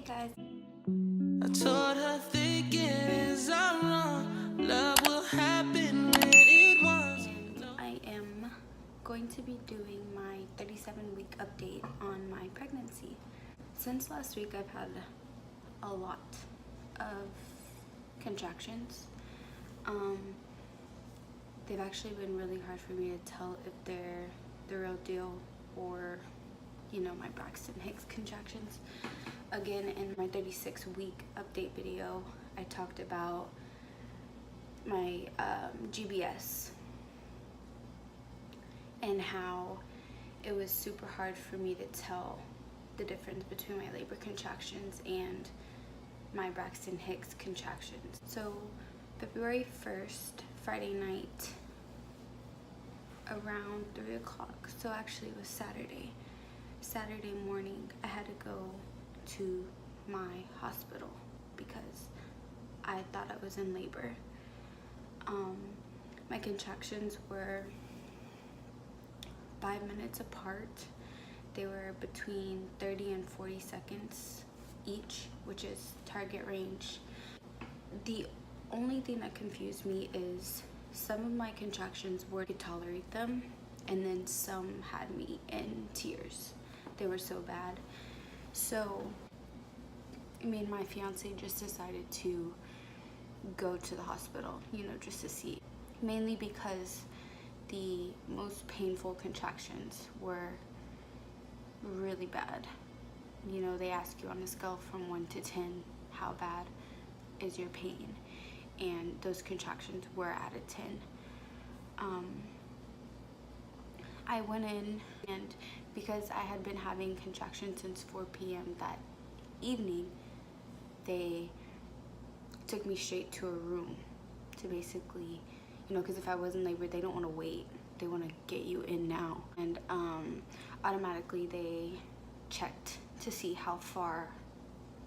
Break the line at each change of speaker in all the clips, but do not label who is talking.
guys.
I told her thinking is I'm wrong. Love will happen when it wants.
And I am going to be doing my 37-week update on my pregnancy. Since last week, I've had a lot of contractions. They've actually been really hard for me to tell if they're the real deal or, you know, my Braxton Hicks contractions. Again, in my 36-week update video, I talked about my GBS and how it was super hard for me to tell the difference between my labor contractions and my Braxton Hicks contractions. So February 1st, Friday night, around 3 o'clock, so actually it was Saturday morning, I had to go to my hospital because I thought I was in labor. My contractions were 5 minutes apart. They were between 30 and 40 seconds each, which is target range. The only thing that confused me is some of my contractions were to tolerate them, and then some had me in tears. They were so bad. So me and my fiance just decided to go to the hospital, you know, just to see. Mainly because the most painful contractions were really bad. You know, they ask you on a scale from 1 to 10, how bad is your pain? And those contractions were at a 10. I went in, and because I had been having contractions since 4 p.m. that evening, they took me straight to a room to basically, you know, because if I was in labor, they don't want to wait. They want to get you in now. And automatically they checked to see how far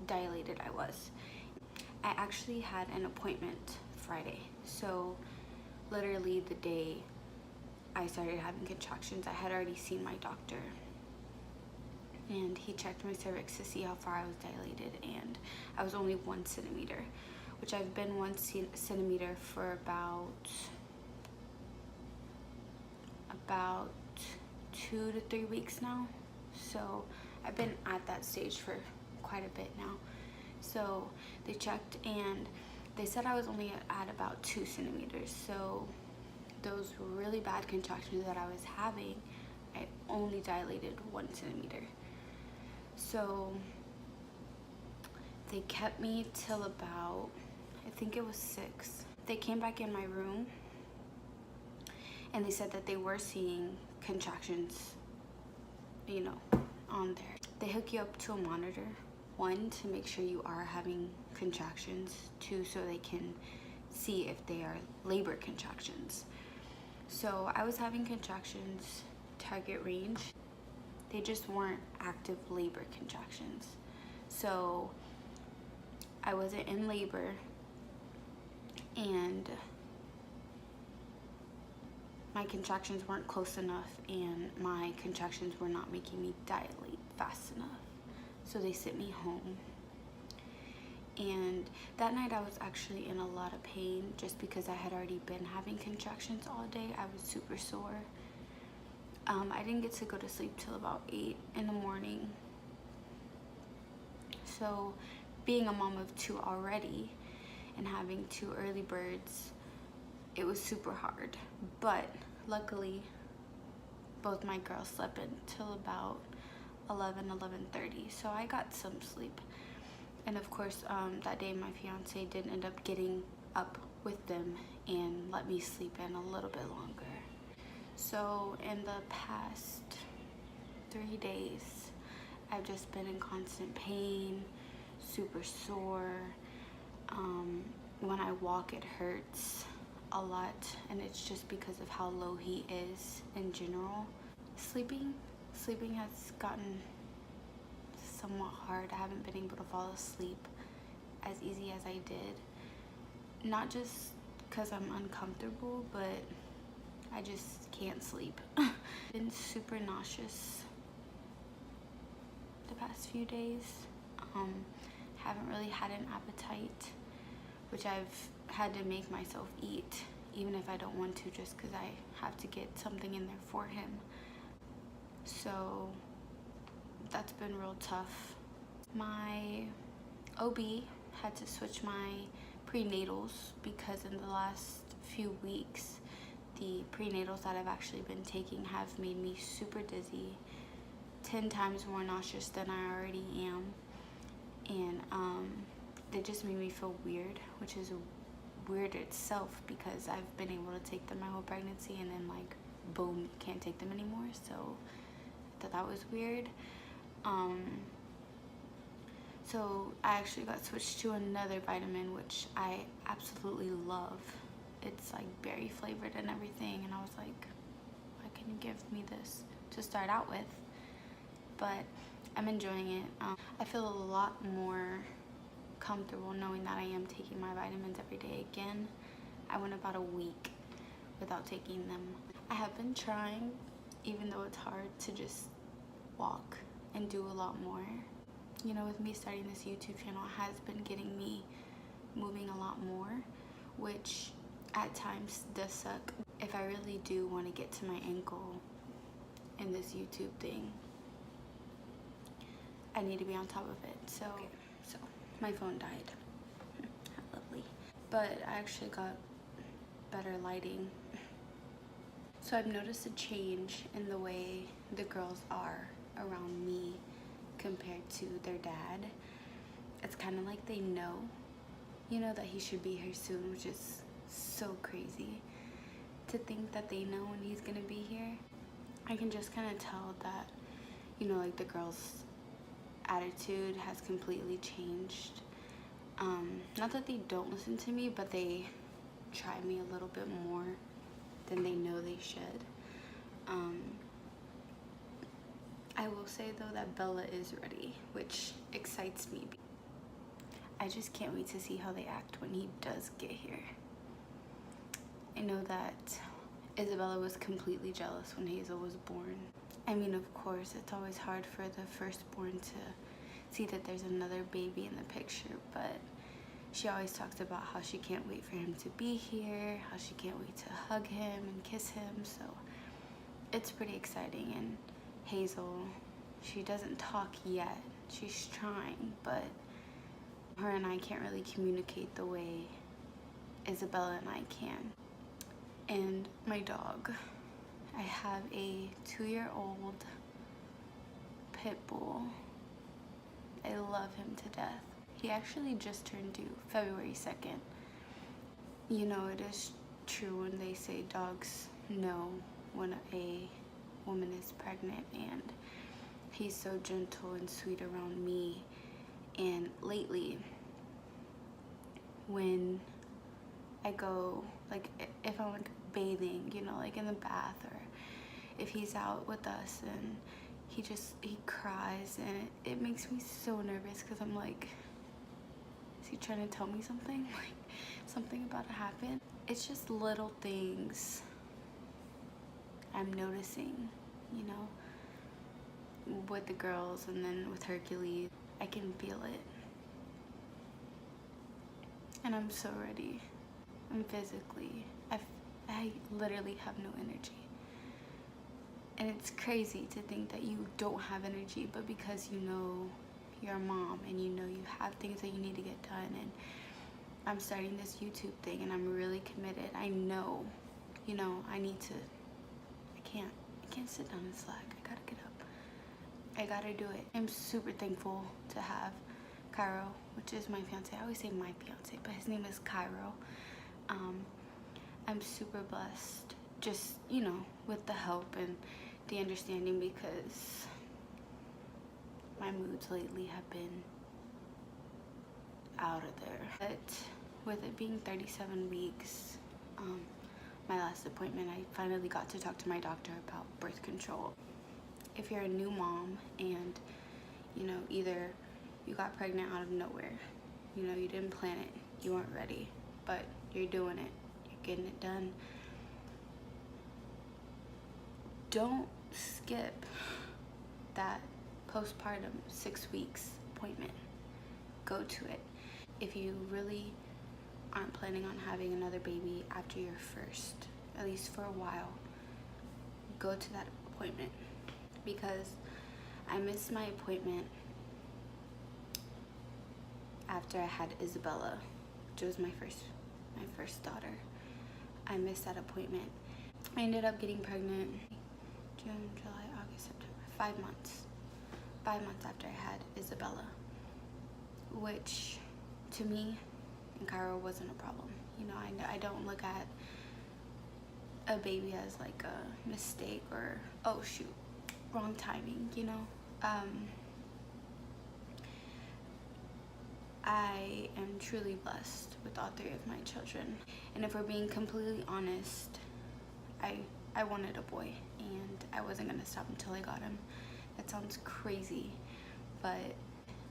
dilated I was. I actually had an appointment Friday, so literally the day I started having contractions, I had already seen my doctor, and he checked my cervix to see how far I was dilated, and I was only 1 centimeter, which I've been 1 centimeter for about 2 to 3 weeks now. So I've been at that stage for quite a bit now. So they checked and they said I was only at about 2 centimeters. So those really bad contractions that I was having, I only dilated 1 centimeter. So they kept me till about, I think it was 6. They came back in my room and they said that they were seeing contractions, you know, on there. They hook you up to a monitor. 1, to make sure you are having contractions. 2, so they can see if they are labor contractions. So I was having contractions target range. They just weren't active labor contractions. So I wasn't in labor, and my contractions weren't close enough, and my contractions were not making me dilate fast enough. So they sent me home. And that night I was actually in a lot of pain just because I had already been having contractions all day. I was super sore. I didn't get to go to sleep till about 8 in the morning. So being a mom of 2 already and having 2 early birds, it was super hard. But luckily, both my girls slept until about 11:30, so I got some sleep. And of course, that day my fiance did end up getting up with them and let me sleep in a little bit longer. So in the past 3 days, I've just been in constant pain, super sore. When I walk, it hurts a lot, and it's just because of how low he is in general. Sleeping has gotten somewhat hard. I haven't been able to fall asleep as easy as I did. Not just because I'm uncomfortable, but I just can't sleep. Been super nauseous the past few days. haven't really had an appetite, which I've had to make myself eat, even if I don't want to, just because I have to get something in there for him. So that's been real tough. My OB had to switch my prenatals because in the last few weeks, the prenatals that I've actually been taking have made me super dizzy, 10 times more nauseous than I already am, and they just made me feel weird, which is weird itself because I've been able to take them my whole pregnancy, and then like boom, can't take them anymore. So I thought that was weird. So I actually got switched to another vitamin, which I absolutely love. It's like berry flavored and everything, and I was like, why can you give me this to start out with? But I'm enjoying it. I feel a lot more comfortable knowing that I am taking my vitamins every day again. I went about a week without taking them. I have been trying, even though it's hard, to just walk and do a lot more. You know, with me starting this YouTube channel, it has been getting me moving a lot more, which at times does suck. If I really do want to get to my end goal in this YouTube thing, I need to be on top of it. So my phone died. How lovely. But I actually got better lighting. So I've noticed a change in the way the girls are around me compared to their dad. It's kind of like they know, you know, that he should be here soon, which is so crazy to think that they know when he's gonna be here. I can just kind of tell that, you know, like the girls' attitude has completely changed. Not that they don't listen to me, but they try me a little bit more than they know they should. I will say though that Bella is ready, which excites me. I just can't wait to see how they act when he does get here. I know that Isabella was completely jealous when Hazel was born. I mean, of course, it's always hard for the firstborn to see that there's another baby in the picture, but she always talks about how she can't wait for him to be here, how she can't wait to hug him and kiss him, so it's pretty exciting. And Hazel, she doesn't talk yet. She's trying, but her and I can't really communicate the way Isabella and I can. And my dog. I have a 2-year-old pit bull. I love him to death. He actually just turned due February 2nd. You know, it is true when they say dogs know when a woman is pregnant, and he's so gentle and sweet around me. And lately, when I go, like if I went bathing, you know, like in the bath, or if he's out with us and he cries, and it makes me so nervous because I'm like, is he trying to tell me something? Like something about to happen? It's just little things I'm noticing, you know, with the girls, and then with Hercules. I can feel it. And I'm so ready. I'm physically, I literally have no energy. And it's crazy to think that you don't have energy, but because you know you're a mom and you know you have things that you need to get done, and I'm starting this YouTube thing and I'm really committed. I know, you know, I can't sit down and slack. I gotta get up. I gotta do it. I'm super thankful to have Cairo, which is my fiance. I always say my fiance, but his name is Cairo. I'm super blessed, just, you know, with the help and the understanding, because my moods lately have been out of there. But with it being 37 weeks, my last appointment, I finally got to talk to my doctor about birth control. If you're a new mom and, you know, either you got pregnant out of nowhere, you know, you didn't plan it, you weren't ready, but you're doing it, you're getting it done, don't skip that postpartum 6 weeks appointment. go to it. If you really aren't planning on having another baby after your first, at least for a while, go to that appointment, because I missed my appointment after I had Isabella, which was my first daughter. I missed that appointment. I ended up getting pregnant June, July, August, September, 5 months. 5 months after I had Isabella, which to me in Cairo wasn't a problem. You know, I don't look at a baby as like a mistake or, oh shoot, wrong timing, you know. I am truly blessed with all 3 of my children, and if we're being completely honest, I wanted a boy, and I wasn't gonna stop until I got him. That sounds crazy, but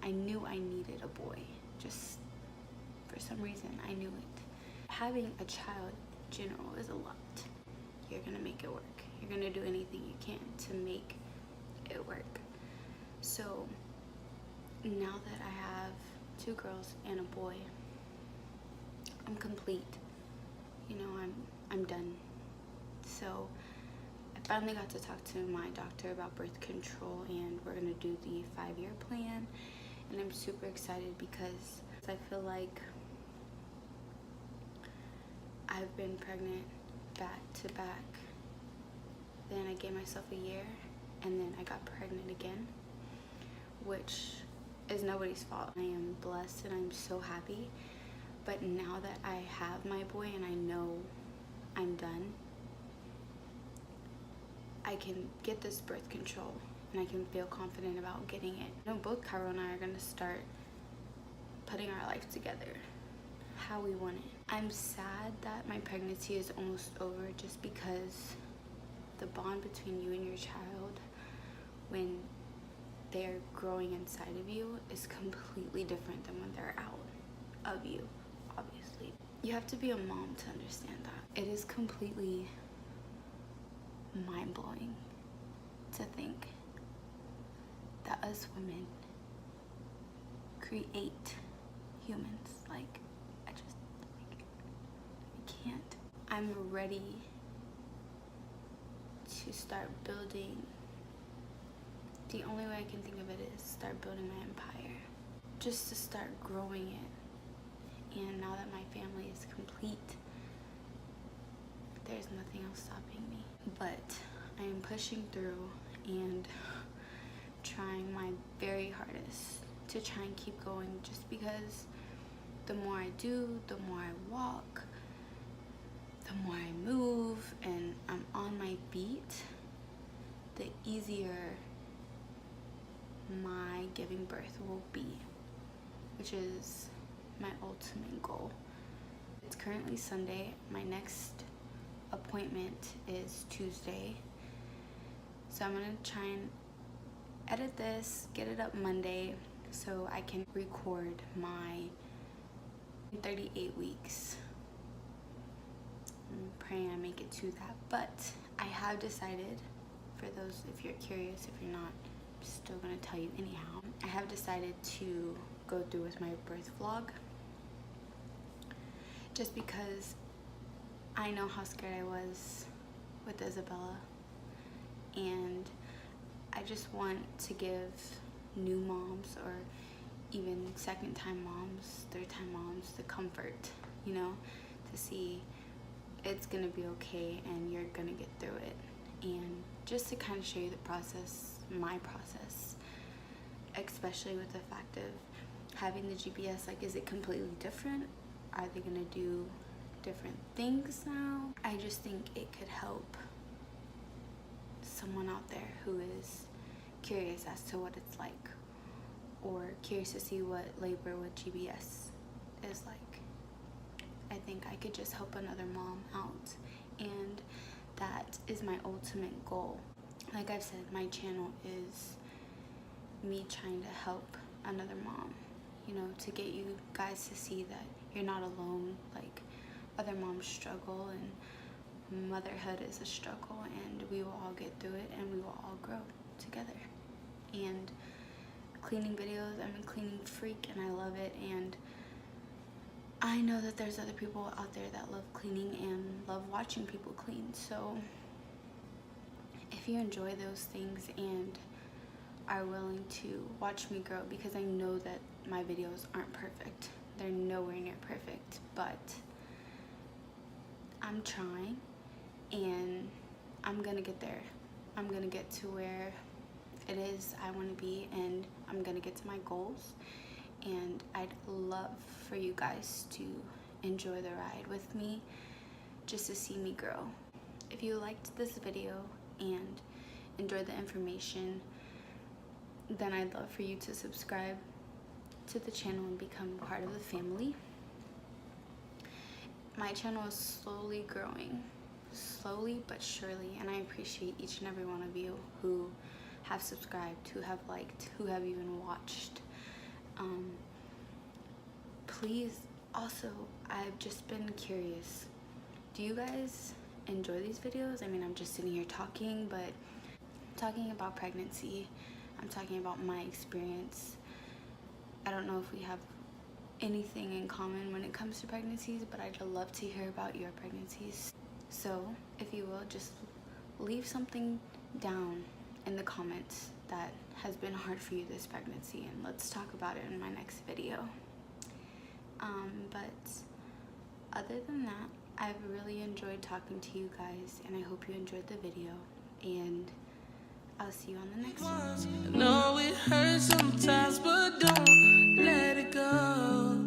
I knew I needed a boy. Just for some reason, I knew it. Having a child in general is a lot. You're gonna make it work. You're gonna do anything you can to make it work. So now that I have 2 girls and a boy, I'm complete. You know, I'm done. So I finally got to talk to my doctor about birth control, and we're gonna do the 5-year plan, and I'm super excited because I feel like I've been pregnant back to back. Then I gave myself a year, and then I got pregnant again, which is nobody's fault. I am blessed and I'm so happy. But now that I have my boy and I know I'm done, I can get this birth control and I can feel confident about getting it. You know, both Cairo and I are gonna start putting our life together how we want it. I'm sad that my pregnancy is almost over, just because the bond between you and your child when they're growing inside of you is completely different than when they're out of you, obviously. You have to be a mom to understand that. It is completely mind-blowing to think that us women create humans. Like, I can't. I'm ready to start building. The only way I can think of it is start building my empire. Just to start growing it. And now that my family is complete, there's nothing else stopping me. But I am pushing through and trying my very hardest to try and keep going, just because the more I do, the more I walk, the more I move and I'm on my feet, the easier my giving birth will be, which is my ultimate goal. It's currently Sunday. My next appointment is Tuesday. So I'm gonna try and edit this, get it up Monday so I can record my 38 weeks. I'm praying I make it to that. But I have decided, for those if you're curious, if you're not, I'm still gonna tell you anyhow. I have decided to go through with my birth vlog, just because I know how scared I was with Isabella, and I just want to give new moms, or even second-time moms, third-time moms, the comfort, you know, to see it's gonna be okay and you're gonna get through it. And just to kind of show you the process, my process, especially with the fact of having the GPS. Like, is it completely different? Are they gonna do different things now? I just think it could help someone out there who is curious as to what it's like, or curious to see what labor with GBS is like. I think I could just help another mom out, and that is my ultimate goal. Like I've said, my channel is me trying to help another mom, you know, to get you guys to see that you're not alone. Like, other moms struggle, and motherhood is a struggle, and we will all get through it, and we will all grow together. And cleaning videos. I'm a cleaning freak and I love it, and I know that there's other people out there that love cleaning and love watching people clean. So if you enjoy those things and are willing to watch me grow, because I know that my videos aren't perfect, they're nowhere near perfect, but I'm trying and I'm gonna get there. I'm gonna get to where it is I want to be, and I'm gonna get to my goals, and I'd love for you guys to enjoy the ride with me, just to see me grow. If you liked this video and enjoyed the information, then I'd love for you to subscribe to the channel and become part of the family. My channel is slowly growing, slowly but surely, and I appreciate each and every one of you who have subscribed, who have liked, who have even watched. Please, also, I've just been curious, do you guys enjoy these videos? I mean, I'm just sitting here talking, but I'm talking about pregnancy. I'm talking about my experience. I don't know if we have anything in common when it comes to pregnancies, but I'd love to hear about your pregnancies. So if you will, just leave something down in the comments that has been hard for you this pregnancy, and let's talk about it in my next video. But other than that, I've really enjoyed talking to you guys, and I hope you enjoyed the video, and I'll see you on the next one.
I know it hurts sometimes, but don't let it go.